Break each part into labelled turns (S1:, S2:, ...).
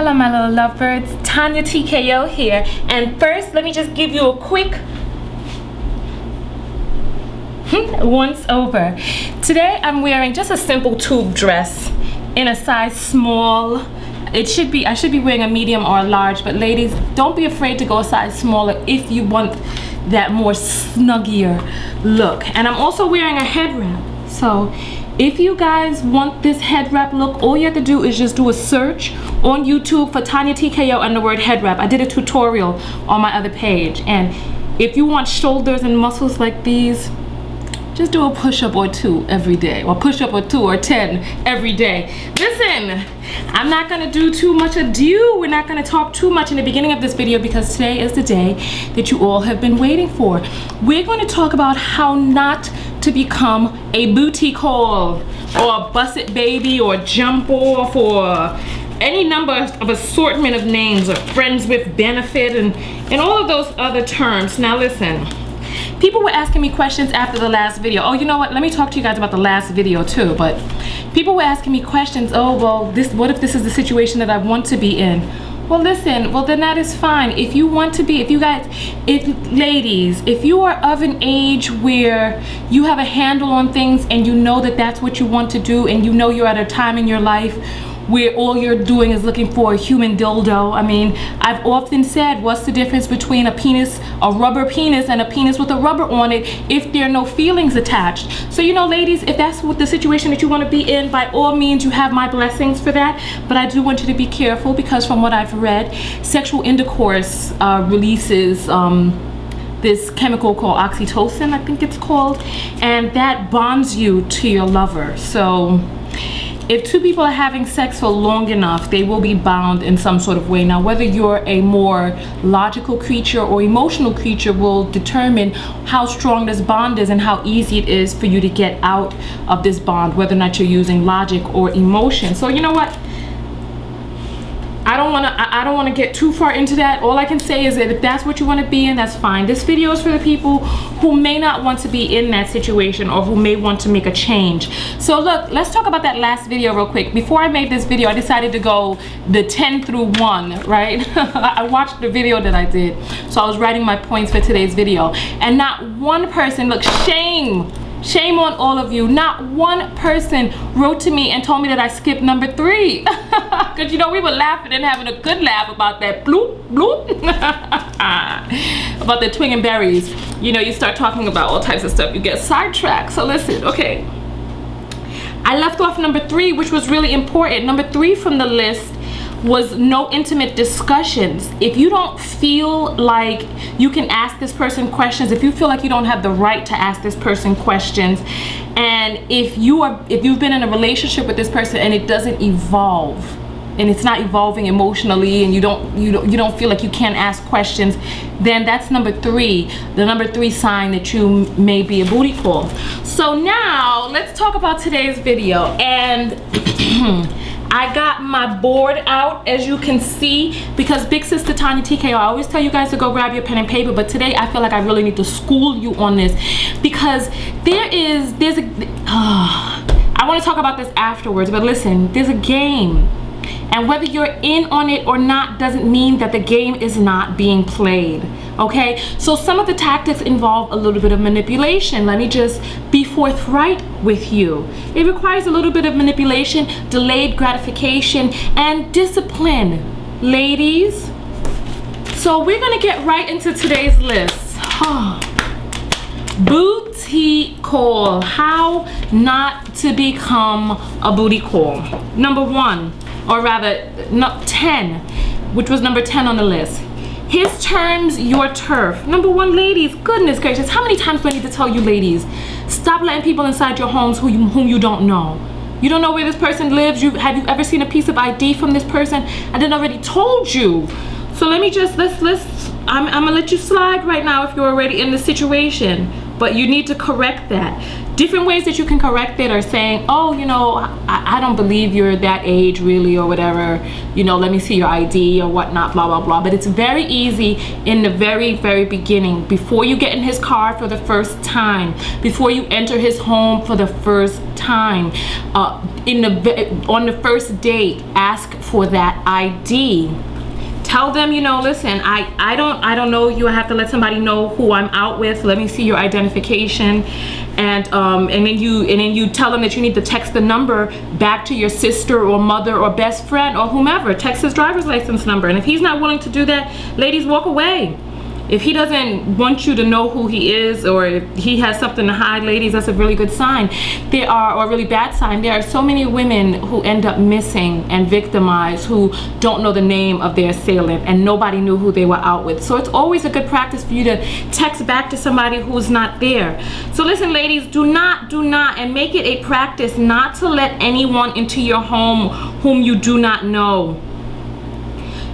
S1: Hello my little lovebirds, TonyaTko here, and first let me just give you a quick once over. Today I'm wearing just a simple tube dress in a size small. I should be wearing a medium or a large, but ladies, don't be afraid to go a size smaller if you want that more snuggier look. And I'm also wearing a head wrap, so if you guys want this head wrap look, all you have to do is just do a search on YouTube for TonyaTko and the word head wrap. I did a tutorial on my other page, and if you want shoulders and muscles like these, just do a push-up or 2 every day, or push-up or 2 or 10 every day. Listen, I'm not gonna do too much ado. We're not gonna talk too much in the beginning of this video because today is the day that you all have been waiting for. We're going to talk about how not to become a Bootycall or a Bust It Baby or Jumpoff or any number of assortment of names, or friends with benefit and all of those other terms. Now listen, people were asking me questions after the last video. Oh, you know what? Let me talk to you guys about the last video too. But people were asking me questions. Oh, well, what if this is the situation that I want to be in? Well, listen, well then that is fine. If you want to be, ladies, if you are of an age where you have a handle on things and you know that that's what you want to do, and you know you're at a time in your life where all you're doing is looking for a human dildo. I mean, I've often said, what's the difference between a penis, a rubber penis, and a penis with a rubber on it if there are no feelings attached? So, you know, ladies, if that's what the situation that you want to be in, by all means, you have my blessings for that. But I do want you to be careful, because from what I've read, sexual intercourse releases this chemical called oxytocin, I think it's called, and that bonds you to your lover. So if two people are having sex for long enough, they will be bound in some sort of way. Now, whether you're a more logical creature or emotional creature will determine how strong this bond is and how easy it is for you to get out of this bond, whether or not you're using logic or emotion. So you know what? I don't want to get too far into that. All I can say is that if that's what you want to be in, that's fine. This video is for the people who may not want to be in that situation, or who may want to make a change. So look, let's talk about that last video real quick. Before I made this video, I decided to go the 10 through 1, right? I watched the video that I did, so I was writing my points for today's video, and not one person, look, shame on all of you, not one person wrote to me and told me that I skipped number 3. Because you know, we were laughing and having a good laugh about that bloop bloop about the twinging berries. You know, you start talking about all types of stuff, you get sidetracked. So listen, okay, I left off number 3, which was really important. Number 3 from the list was no intimate discussions. If you don't feel like you can ask this person questions, if you feel like you don't have the right to ask this person questions, and if you've been in a relationship with this person and it doesn't evolve, and it's not evolving emotionally, and you don't feel like you can ask questions, then that's number 3, the number 3 sign that you may be a booty call. So now let's talk about today's video. And I got my board out, as you can see, because big sister TonyaTko, I always tell you guys to go grab your pen and paper, but today I feel like I really need to school you on this, because I want to talk about this afterwards, but listen, there's a game, and whether you're in on it or not doesn't mean that the game is not being played, okay? So some of the tactics involve a little bit of manipulation. Let me just be forthright with you. It requires a little bit of manipulation, delayed gratification, and discipline, ladies. So we're gonna get right into today's list. Booty call, how not to become a booty call. Number 1, or rather, 10, which was number 10 on the list. His terms, your turf. Number 1, ladies, goodness gracious, how many times do I need to tell you, ladies? Stop letting people inside your homes whom you don't know. You don't know where this person lives. Have you ever seen a piece of ID from this person? I didn't already told you. So let me just, I'm gonna let you slide right now if you're already in the situation, but you need to correct that. Different ways that you can correct it are saying, oh, you know, I don't believe you're that age really, or whatever, you know, let me see your ID or whatnot, blah, blah, blah. But it's very easy in the very, very beginning, before you get in his car for the first time, before you enter his home for the first time, on the first date, ask for that ID. Tell them, you know, listen, I don't know you. I have to let somebody know who I'm out with. Let me see your identification. And then you tell them that you need to text the number back to your sister or mother or best friend or whomever. Text his driver's license number. And if he's not willing to do that, ladies, walk away. If he doesn't want you to know who he is, or if he has something to hide, ladies, that's a really good sign. Or a really bad sign. There are so many women who end up missing and victimized who don't know the name of their assailant, and nobody knew who they were out with. So it's always a good practice for you to text back to somebody who's not there. So listen, ladies, do not, and make it a practice not to let anyone into your home whom you do not know.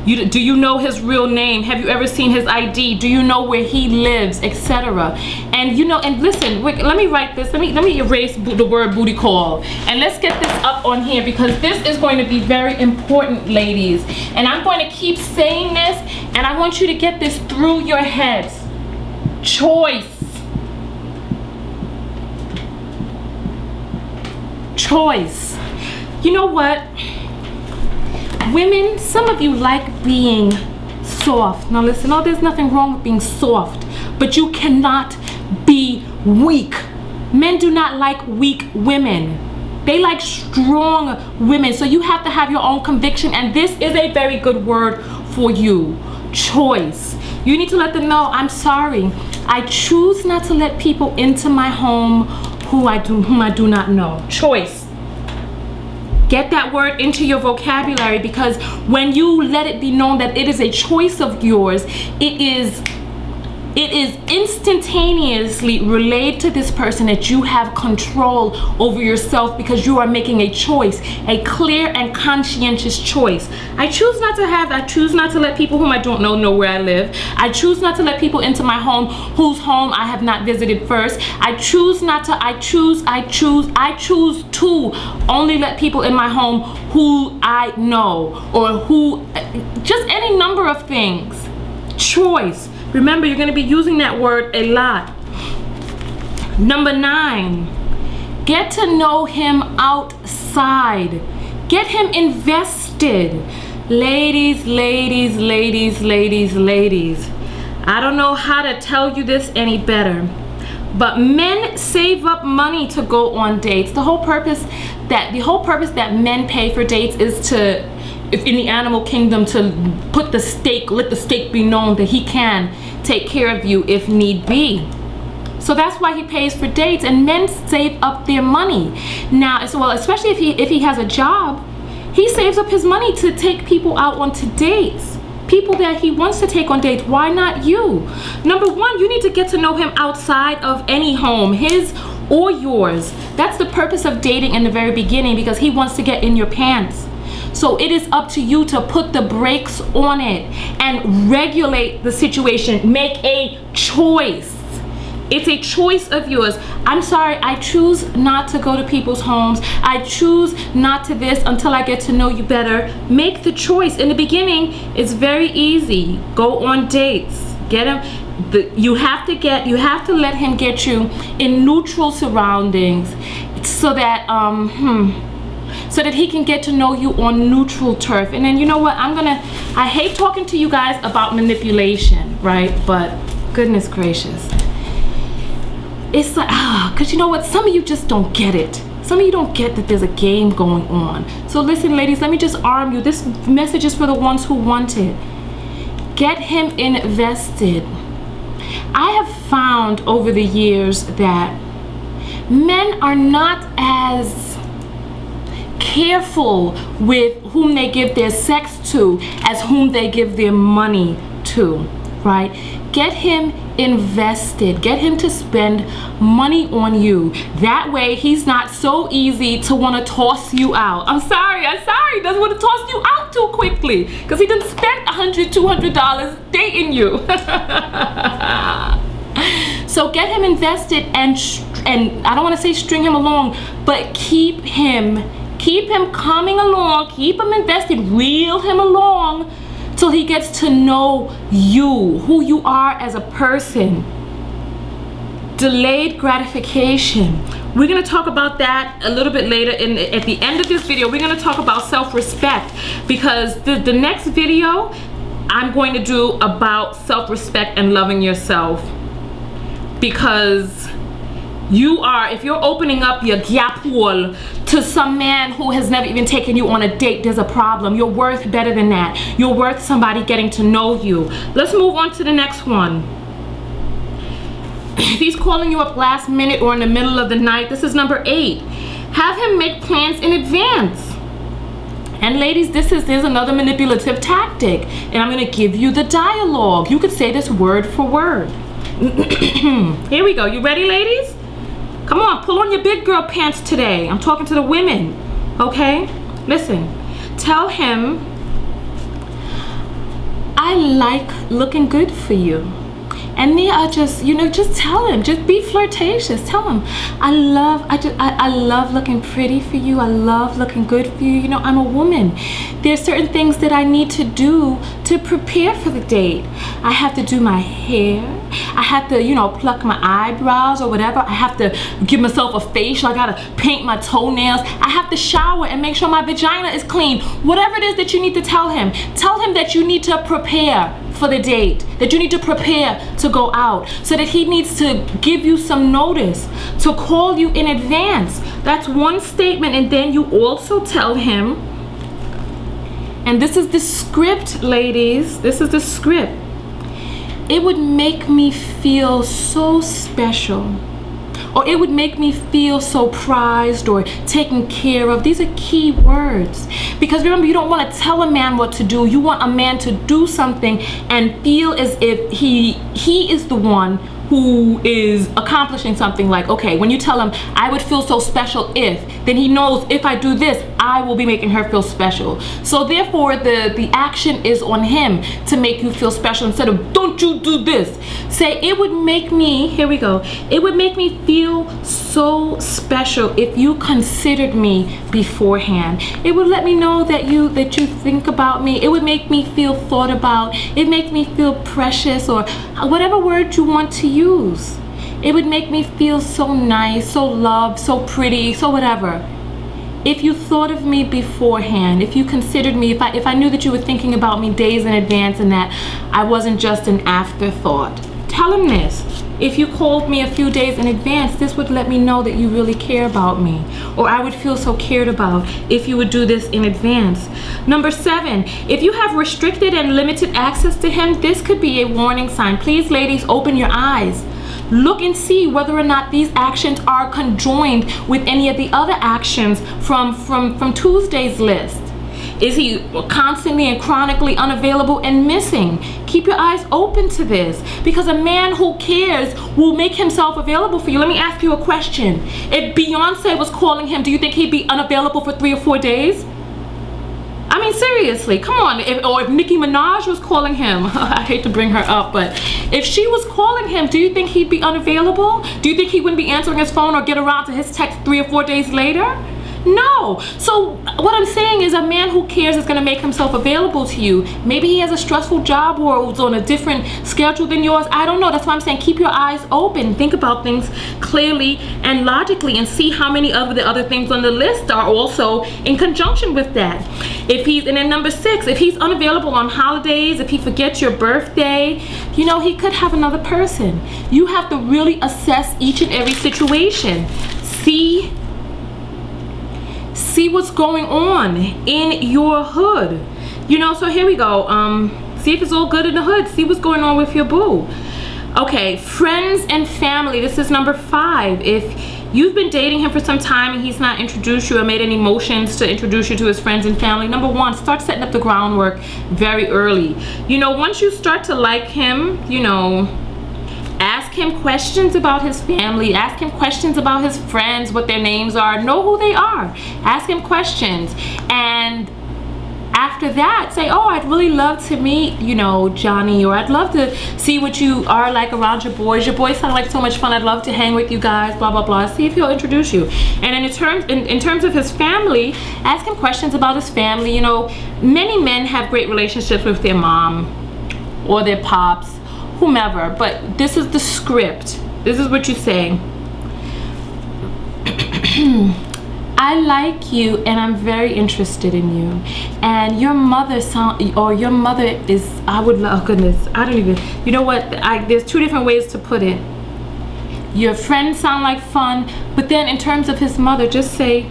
S1: Do you know his real name? Have you ever seen his ID? Do you know where he lives, etc.? And you know, and listen, let me write this. Let me erase the word booty call, and let's get this up on here, because this is going to be very important, ladies. And I'm going to keep saying this, and I want you to get this through your heads. Choice. Choice. You know what? Women, some of you like being soft. Now listen, oh, there's nothing wrong with being soft, but you cannot be weak. Men do not like weak women. They like strong women. So you have to have your own conviction, and this is a very good word for you. Choice. You need to let them know, I'm sorry. I choose not to let people into my home whom I do not know. Choice. Get that word into your vocabulary, because when you let it be known that it is a choice of yours, it is instantaneously relayed to this person that you have control over yourself, because you are making a choice, a clear and conscientious choice. I choose not to let people whom I don't know where I live. I choose not to let people into my home whose home I have not visited first. I choose to only let people in my home who I know, or who, just any number of things. Choice. Remember, you're going to be using that word a lot. Number 9, get to know him outside. Get him invested. Ladies, ladies, ladies, ladies, ladies. I don't know how to tell you this any better, but men save up money to go on dates. The whole purpose that men pay for dates is to, if in the animal kingdom, to let the stake be known that he can take care of you if need be. So that's why he pays for dates, and men save up their money. Now, as well, especially if he has a job, he saves up his money to take people out onto dates. People that he wants to take on dates. Why not you? Number 1, you need to get to know him outside of any home, his or yours. That's the purpose of dating in the very beginning, because he wants to get in your pants. So it is up to you to put the brakes on it and regulate the situation. Make a choice. It's a choice of yours. I'm sorry, I choose not to go to people's homes. I choose not to this until I get to know you better. Make the choice. In the beginning, it's very easy. Go on dates. Get him. You have to let him get you in neutral surroundings, so that so that he can get to know you on neutral turf. And then, you know what, I hate talking to you guys about manipulation, right? But goodness gracious, it's like, because you know what, some of you just don't get it. Some of you don't get that there's a game going on. So listen, ladies, let me just arm you. This message is for the ones who want it. Get him invested. I have found over the years that men are not as careful with whom they give their sex to as whom they give their money to, right? Get him invested. Get him to spend money on you. That way he's not so easy to want to toss you out. I'm sorry, he doesn't want to toss you out too quickly, because he done spent $100, $200 dating you. So get him invested and I don't want to say string him along, but keep him coming along, keep him invested, reel him along till he gets to know you, who you are as a person. Delayed gratification. We're going to talk about that a little bit later at the end of this video. We're going to talk about self-respect, because the next video I'm going to do about self-respect and loving yourself, because if you're opening up your gap wall to some man who has never even taken you on a date, there's a problem. You're worth better than that. You're worth somebody getting to know you. Let's move on to the next one. If he's calling you up last minute or in the middle of the night, this is number 8. Have him make plans in advance. And ladies, there's another manipulative tactic, and I'm going to give you the dialogue. You could say this word for word. Here we go. You ready, ladies? Come on, pull on your big girl pants today. I'm talking to the women, okay? Listen, tell him, I like looking good for you. And they are just, just tell him, just be flirtatious. Tell him, I love looking pretty for you. I love looking good for you. I'm a woman. There's certain things that I need to do to prepare for the date. I have to do my hair. I have to, pluck my eyebrows or whatever. I have to give myself a facial. I gotta paint my toenails. I have to shower and make sure my vagina is clean. Whatever it is that you need to tell him that you need to prepare for the date, that you need to prepare to go out, so that he needs to give you some notice, to call you in advance. That's one statement. And then you also tell him, and this is the script, ladies, this is the script. It would make me feel so special, or it would make me feel so prized or taken care of. These are key words, because remember, you don't want to tell a man what to do. You want a man to do something and feel as if he is the one who is accomplishing something. Like, okay, when you tell him, I would feel so special if, then he knows, if I do this, I will be making her feel special. So therefore, the action is on him to make you feel special, instead of, don't you do this. Say, it would make me, here we go, it would make me feel so special if you considered me beforehand. It would let me know that you think about me. It would make me feel thought about. It makes me feel precious, or whatever word you want to use. It would make me feel so nice, so loved, so pretty, so whatever. If you thought of me beforehand, if you considered me, if I knew that you were thinking about me days in advance, and that I wasn't just an afterthought. Tell him this. If you called me a few days in advance, this would let me know that you really care about me, or I would feel so cared about if you would do this in advance. Number 7, if you have restricted and limited access to him, this could be a warning sign. Please, ladies, open your eyes. Look and see whether or not these actions are conjoined with any of the other actions from Tuesday's list. Is he constantly and chronically unavailable and missing? Keep your eyes open to this, because a man who cares will make himself available for you. Let me ask you a question. If Beyonce was calling him, do you think he'd be unavailable for 3 or 4 days? I mean, seriously, come on. If Nicki Minaj was calling him, I hate to bring her up, but if she was calling him, do you think he'd be unavailable? Do you think he wouldn't be answering his phone or get around to his text 3 or 4 days later? No. So what I'm saying is, a man who cares is going to make himself available to you. Maybe he has a stressful job or is on a different schedule than yours. I don't know. That's why I'm saying keep your eyes open. Think about things clearly and logically, and see how many of the other things on the list are also in conjunction with that. And then number 6, if he's unavailable on holidays, if he forgets your birthday, he could have another person. You have to really assess each and every situation. See what's going on in your hood. So here we go. See if it's all good in the hood. See what's going on with your boo. Okay, friends and family. This is number 5. If you've been dating him for some time and he's not introduced you or made any motions to introduce you to his friends and family, number 1, start setting up the groundwork very early. Once you start to like him, ask him questions about his family. Ask him questions about his friends, what their names are. Know who they are. Ask him questions. And After that, say, oh, I'd really love to meet, you know, Johnny, or I'd love to see what you are like around your boys. Your boys sound like so much fun. I'd love to hang with you guys, blah, blah, blah. See if he'll introduce you. And in terms of his family, ask him questions about his family. You know, many men have great relationships with their mom or their pops, whomever, but this is the script. This is what you say. I like you and I'm very interested in you, and your mother is, I would love, oh goodness, I don't even, you know what, there's two different ways to put it. Your friends sound like fun, but then in terms of his mother, just say,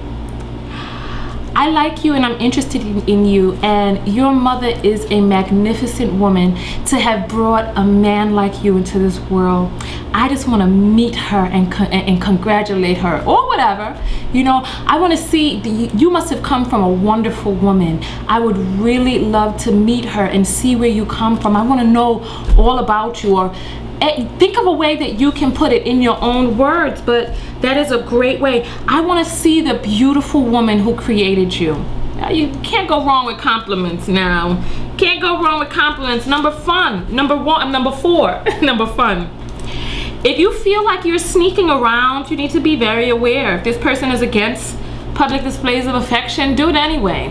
S1: I like you and I'm interested in you, and your mother is a magnificent woman to have brought a man like you into this world. I just want to meet her and congratulate her, or whatever. You know, I want to see, you must have come from a wonderful woman. I would really love to meet her and see where you come from. I want to know all about you. Or think of a way that you can put it in your own words, but that is a great way. I want to see the beautiful woman who created you. Now, you can't go wrong with compliments now. Can't go wrong with compliments. Number fun. Number 4. Number fun. If you feel like you're sneaking around, you need to be very aware. If this person is against public displays of affection, do it anyway.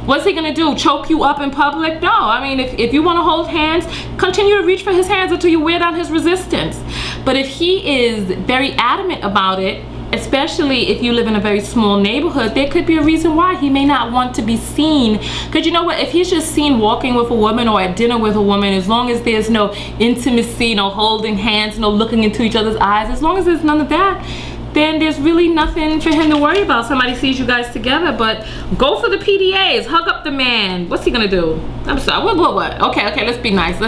S1: What's he gonna do? Choke you up in public? No, I mean, if you wanna hold hands, continue to reach for his hands until you wear down his resistance. But if he is very adamant about it, especially if you live in a very small neighborhood, there could be a reason why he may not want to be seen. Because you know what, if he's just seen walking with a woman or at dinner with a woman, as long as there's no intimacy, no holding hands, no looking into each other's eyes, as long as there's none of that, then there's really nothing for him to worry about. Somebody sees you guys together. But go for the PDAs, hug up the man. What's he gonna do? I'm sorry, what? Okay, let's be nice,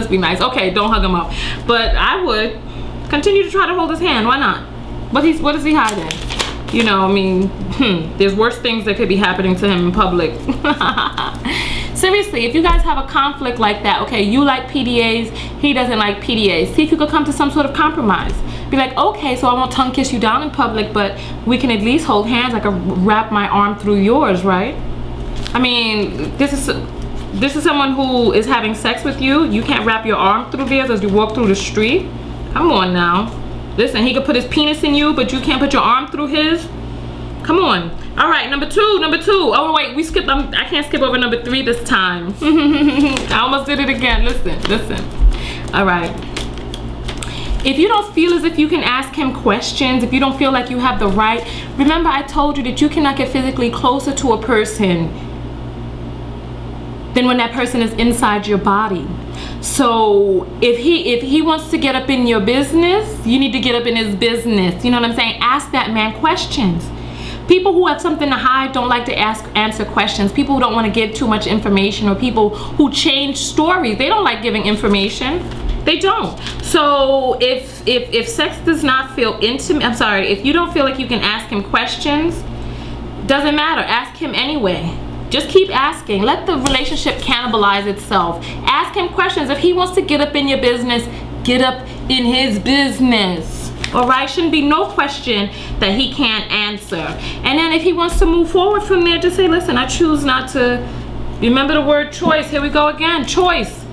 S1: Okay, don't hug him up. But I would continue to try to hold his hand, why not? What is he hiding? You know, I mean, there's worse things that could be happening to him in public. Seriously, if you guys have a conflict like that, okay, you like PDAs, he doesn't like PDAs. See if you could come to some sort of compromise. Be like, okay, so I won't tongue kiss you down in public, but we can at least hold hands. I can wrap my arm through yours, right? I mean, this is someone who is having sex with you. You can't wrap your arm through theirs as you walk through the street. Come on now. Listen, he could put his penis in you, but you can't put your arm through his. Come on. All right, number two. Oh wait, we skipped. I can't skip over number 3 this time. I almost did it again. Listen. All right. If you don't feel as if you can ask him questions, if you don't feel like you have the right, remember I told you that you cannot get physically closer to a person than when that person is inside your body. So if he wants to get up in your business, you need to get up in his business. You know what I'm saying? Ask that man questions. People who have something to hide don't like to answer questions. People who don't want to give too much information, or people who change stories, they don't like giving information. They don't. So if sex does not feel intimate, I'm sorry, if you don't feel like you can ask him questions, doesn't matter. Ask him anyway. Just keep asking. Let the relationship cannibalize itself. Ask him questions. If he wants to get up in your business, get up in his business. All right? Shouldn't be no question that he can't answer. And then if he wants to move forward from there, just say, listen, I choose not to. Remember the word choice. Here we go again. Choice.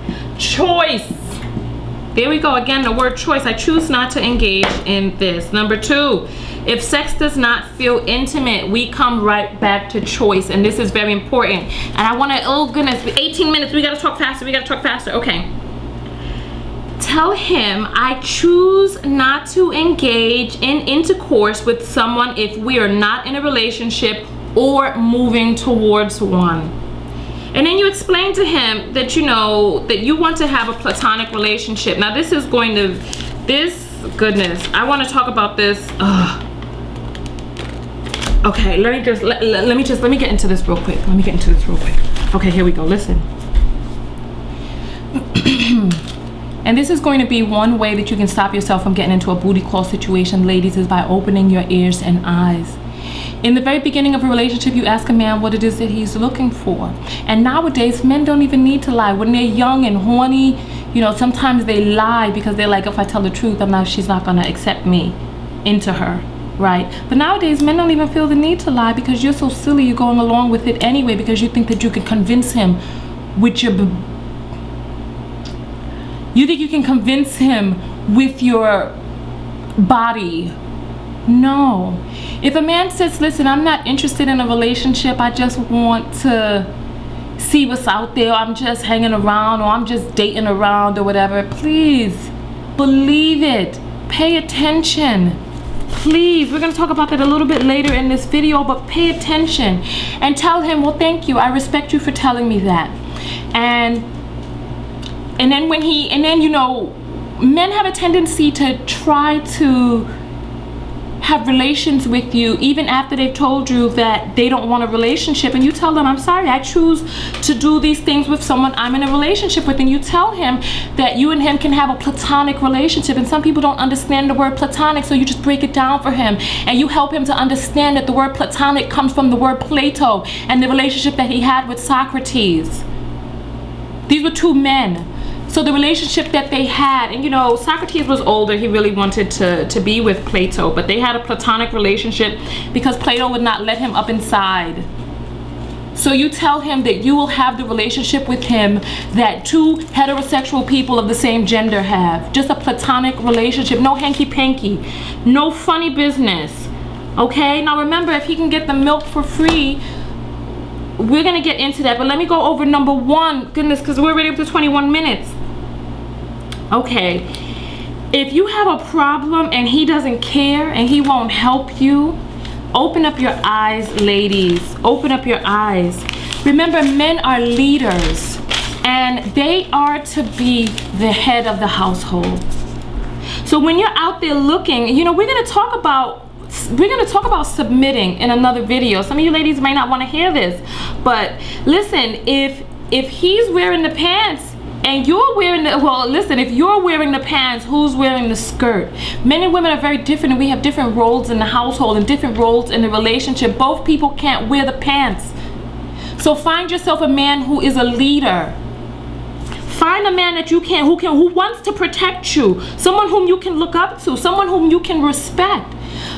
S1: There we go again, the word choice. I choose not to engage in this. Number 2, if sex does not feel intimate, we come right back to choice. And this is very important. And I want to, oh goodness, 18 minutes. We got to talk faster. Okay. Tell him, I choose not to engage in intercourse with someone if we are not in a relationship or moving towards one. And then you explain to him that, you know, that you want to have a platonic relationship. Now this is going to, goodness, I want to talk about this. Okay, let me get into this real quick. Okay, here we go, listen. And this is going to be one way that you can stop yourself from getting into a booty call situation, ladies, is by opening your ears and eyes. In the very beginning of a relationship, you ask a man what it is that he's looking for. And nowadays, men don't even need to lie. When they're young and horny, you know, sometimes they lie because they're like, if I tell the truth, she's not gonna accept me into her, right? But nowadays, men don't even feel the need to lie because you're so silly. You're going along with it anyway because you think that you can convince him with your... You think you can convince him with your body. No. If a man says, listen, I'm not interested in a relationship, I just want to see what's out there, I'm just hanging around, or I'm just dating around, or whatever, please believe it. Pay attention. Please, we're going to talk about that a little bit later in this video, but pay attention and tell him, well, thank you, I respect you for telling me that. And then you know, men have a tendency to try to have relations with you even after they've told you that they don't want a relationship, and you tell them, I'm sorry, I choose to do these things with someone I'm in a relationship with, and you tell him that you and him can have a platonic relationship. And some people don't understand the word platonic, so you just break it down for him and you help him to understand that the word platonic comes from the word Plato and the relationship that he had with Socrates. These were two men. So the relationship that they had, and you know, Socrates was older, he really wanted to be with Plato, but they had a platonic relationship because Plato would not let him up inside. So you tell him that you will have the relationship with him that two heterosexual people of the same gender have. Just a platonic relationship, no hanky-panky, no funny business, okay? Now remember, if he can get the milk for free, we're gonna get into that, but let me go over number one, goodness, because we're already up to 21 minutes. Okay, if you have a problem and he doesn't care and he won't help you, open up your eyes, ladies. Open up your eyes. Remember, men are leaders and they are to be the head of the household. So when you're out there looking, you know, we're gonna talk about submitting in another video. Some of you ladies might not want to hear this, but listen, if he's wearing the pants and you're wearing the, well, listen, if you're wearing the pants, who's wearing the skirt? Men and women are very different, and we have different roles in the household and different roles in the relationship. Both people can't wear the pants. So find yourself a man who is a leader. Find a man that you can, who wants to protect you, someone whom you can look up to, someone whom you can respect.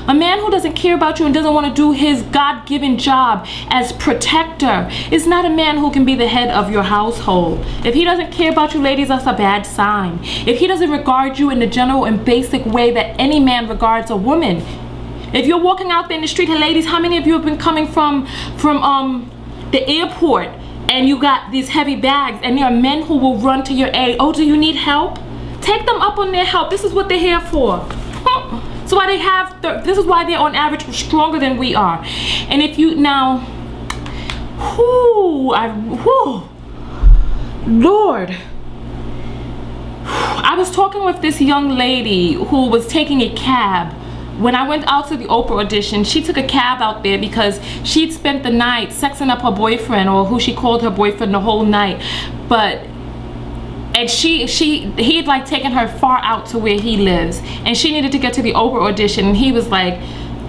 S1: A man who doesn't care about you and doesn't want to do his God-given job as protector is not a man who can be the head of your household. If he doesn't care about you, ladies, that's a bad sign. If he doesn't regard you in the general and basic way that any man regards a woman. If you're walking out there in the street, and ladies, how many of you have been coming from the airport and you got these heavy bags and there are men who will run to your aid? Oh, do you need help? Take them up on their help. This is what they're here for. So why they have, this is why they're on average stronger than we are. And if you now, Lord, I was talking with this young lady who was taking a cab. When I went out to the Oprah audition, she took a cab out there because she'd spent the night sexing up her boyfriend, or who she called her boyfriend, the whole night. And he had like taken her far out to where he lives, and she needed to get to the Oprah audition, and he was like,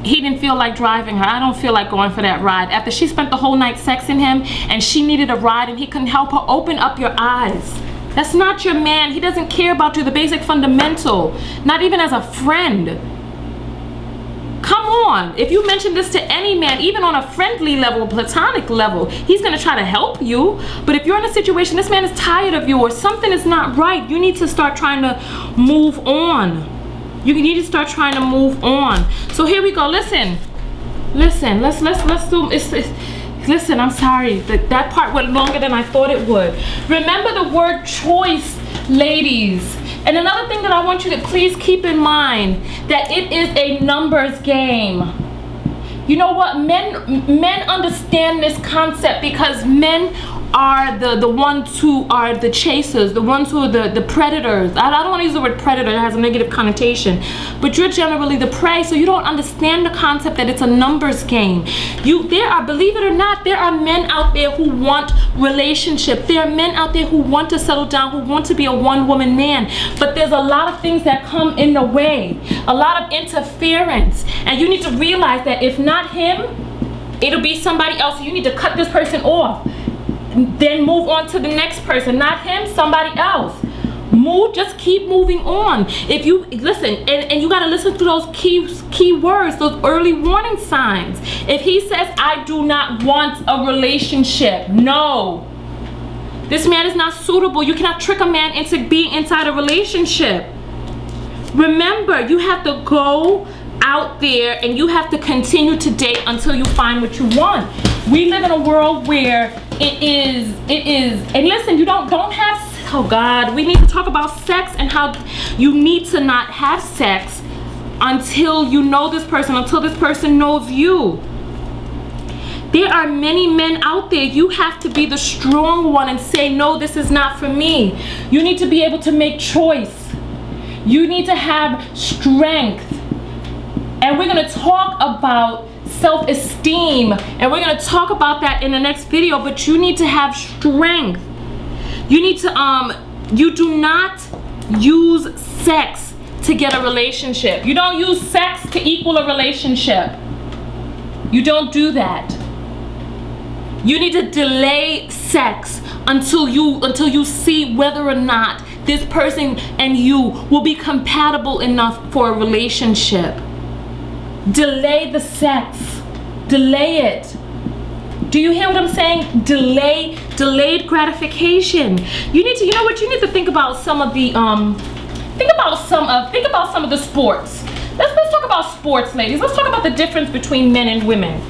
S1: he didn't feel like driving her. I don't feel like going for that ride. After she spent the whole night sexing him and she needed a ride and he couldn't help her, open up your eyes. That's not your man. He doesn't care about you, the basic fundamental, not even as a friend. Come on, if you mention this to any man, even on a friendly level, platonic level, he's gonna try to help you. But if you're in a situation, this man is tired of you or something is not right, you need to start trying to move on. You need to start trying to move on. So here we go, listen, let's do, listen, I'm sorry, that part went longer than I thought it would. Remember the word choice, ladies. And another thing that I want you to please keep in mind, that it is a numbers game. You know what? Men understand this concept because men are the ones who are the chasers, the ones who are the predators. I don't want to use the word predator, it has a negative connotation, but you're generally the prey, so you don't understand the concept that it's a numbers game. There are, believe it or not, there are men out there who want relationship. There are men out there who want to settle down, who want to be a one-woman man, but there's a lot of things that come in the way, a lot of interference, and you need to realize that if not him, it'll be somebody else. You need to cut this person off, then move on to the next person. Not him, somebody else. Just keep moving on. If you listen, and you got to listen to those key words, those early warning signs. If he says, I do not want a relationship, no, this man is not suitable. You cannot trick a man into being inside a relationship. Remember, you have to go out there and you have to continue to date until you find what you want. We live in a world where it is, and listen, you don't have, oh God, we need to talk about sex and how you need to not have sex until you know this person, until this person knows you. There are many men out there. You have to be the strong one and say, no, this is not for me. You need to be able to make choice. You need to have strength. And we're going to talk about self-esteem, and we're going to talk about that in the next video, but you need to have strength. You need to, you do not use sex to get a relationship. You don't use sex to equal a relationship. You don't do that. You need to delay sex until you see whether or not this person and you will be compatible enough for a relationship. Delay the sex. Delay it. Do you hear what I'm saying? Delayed gratification. You need to, you know what? You need to think about some of the think about some of the sports. Let's talk about sports, ladies. Let's talk about the difference between men and women.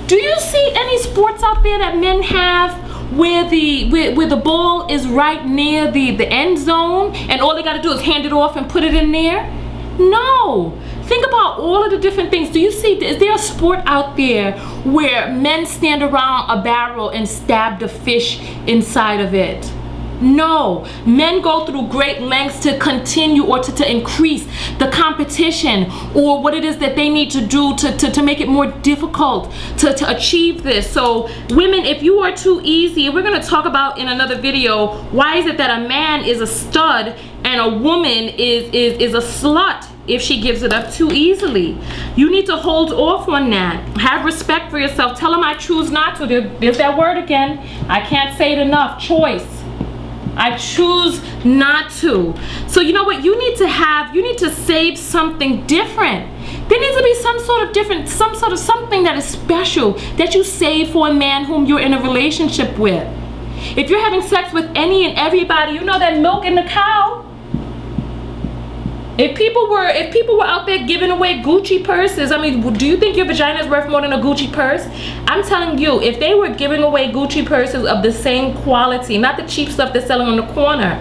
S1: Do you see any sports out there that men have where the ball is right near the end zone and all they got to do is hand it off and put it in there? No. Think about all of the different things. Do you see, is there a sport out there where men stand around a barrel and stab the fish inside of it? No. Men go through great lengths to continue or to increase the competition or what it is that they need to do to make it more difficult to achieve this. So women, if you are too easy, we're going to talk about in another video, why is it that a man is a stud and a woman is a slut if she gives it up too easily? You need to hold off on that. Have respect for yourself. Tell them I choose not to. There's that word again. I can't say it enough. Choice. I choose not to. So you know what? You need to save something different. There needs to be some sort of something that is special that you save for a man whom you're in a relationship with. If you're having sex with any and everybody, you know that milk in the cow. If people were out there giving away Gucci purses, I mean, do you think your vagina is worth more than a Gucci purse? I'm telling you, if they were giving away Gucci purses of the same quality, not the cheap stuff they're selling on the corner,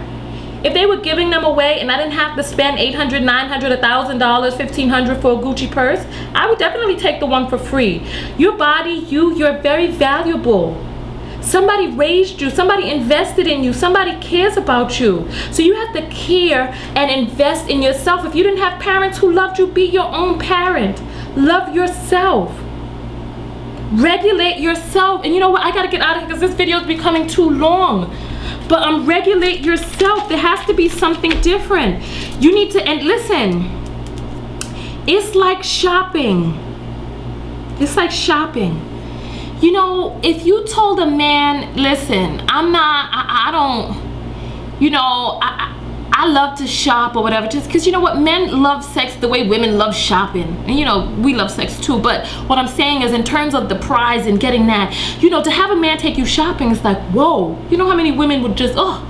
S1: if they were giving them away and I didn't have to spend $800, $900, $1,000, $1,500 for a Gucci purse, I would definitely take the one for free. Your body, you're very valuable. Somebody raised you, somebody invested in you, somebody cares about you. So you have to care and invest in yourself. If you didn't have parents who loved you, be your own parent. Love yourself. Regulate yourself. And you know what? I gotta get out of here because this video is becoming too long. But regulate yourself. There has to be something different. You need to, and listen, it's like shopping. It's like shopping. You know, if you told a man, listen, I love to shop or whatever, just because you know what, men love sex the way women love shopping. And you know, we love sex too, but what I'm saying is in terms of the prize and getting that, you know, to have a man take you shopping is like, whoa. You know how many women would just love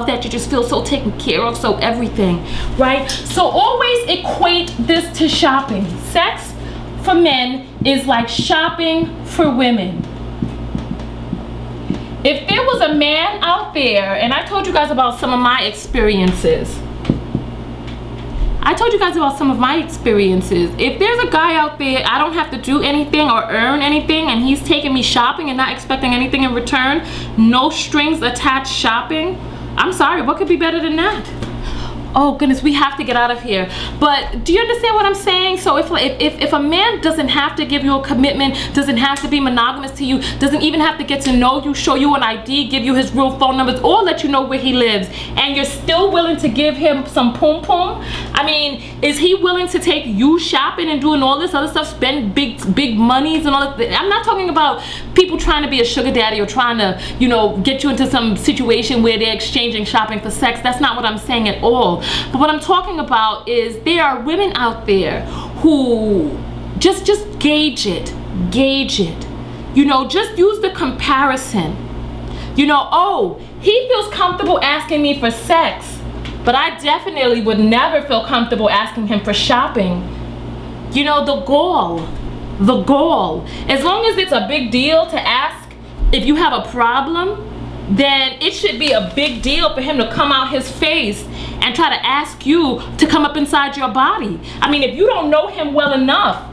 S1: that? You just feel so taken care of, so everything, right? So always equate this to shopping. Sex for men is like shopping for women. If there was a man out there, and I told you guys about some of my experiences. If there's a guy out there, I don't have to do anything or earn anything, and he's taking me shopping and not expecting anything in return, no strings attached shopping, I'm sorry, what could be better than that? Oh goodness, we have to get out of here. But do you understand what I'm saying? So if a man doesn't have to give you a commitment, doesn't have to be monogamous to you, doesn't even have to get to know you, show you an ID, give you his real phone numbers, or let you know where he lives, and you're still willing to give him some pum pum, I mean, is he willing to take you shopping and doing all this other stuff, spend big monies and all that? I'm not talking about people trying to be a sugar daddy or trying to, you know, get you into some situation where they're exchanging shopping for sex. That's not what I'm saying at all. But what I'm talking about is there are women out there who just gauge it. You know, just use the comparison. You know, oh, he feels comfortable asking me for sex, but I definitely would never feel comfortable asking him for shopping. You know, the gall. As long as it's a big deal to ask if you have a problem, then it should be a big deal for him to come out his face and try to ask you to come up inside your body. I mean, if you don't know him well enough,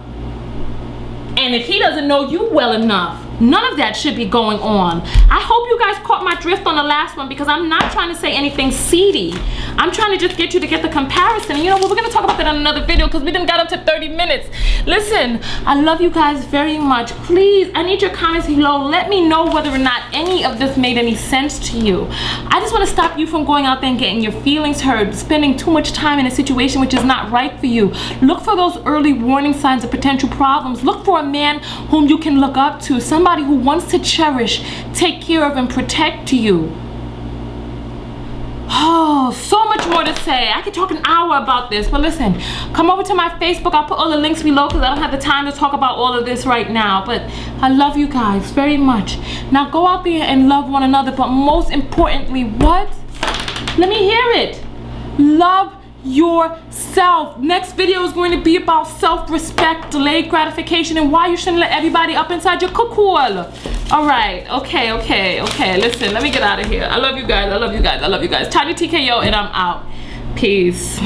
S1: and if he doesn't know you well enough, none of that should be going on. I hope you guys caught my drift on the last one, because I'm not trying to say anything seedy. I'm trying to just get you to get the comparison. And you know what, we're gonna talk about that in another video, because we done got up to 30 minutes. Listen, I love you guys very much. Please, I need your comments below. Let me know whether or not any of this made any sense to you. I just want to stop you from going out there and getting your feelings hurt, spending too much time in a situation which is not right for you. Look for those early warning signs of potential problems. Look for a man whom you can look up to, somebody who wants to cherish, take care of, and protect you. Oh, so much more to say. I could talk an hour about this, but listen, come over to my Facebook. I'll put all the links below because I don't have the time to talk about all of this right now. But I love you guys very much. Now go out there and love one another, but most importantly, what? Let me hear it. Love yourself. Next video is going to be about self-respect, delayed gratification, and why you shouldn't let everybody up inside your cuckoo. All right, okay. Listen, let me get out of here. I love you guys. TonyaTko, and I'm out. Peace.